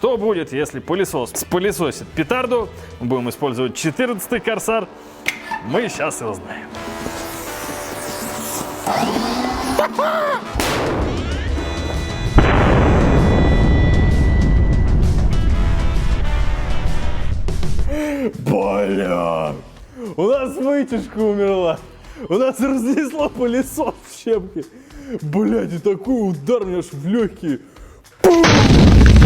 Что будет, если пылесос спылесосит петарду? Мы будем использовать 14-й Корсар. Мы сейчас и узнаем. Бля! У нас вытяжка умерла. У нас разнесло пылесос в щепки. Блядь, и такой удар мне аж в легкие.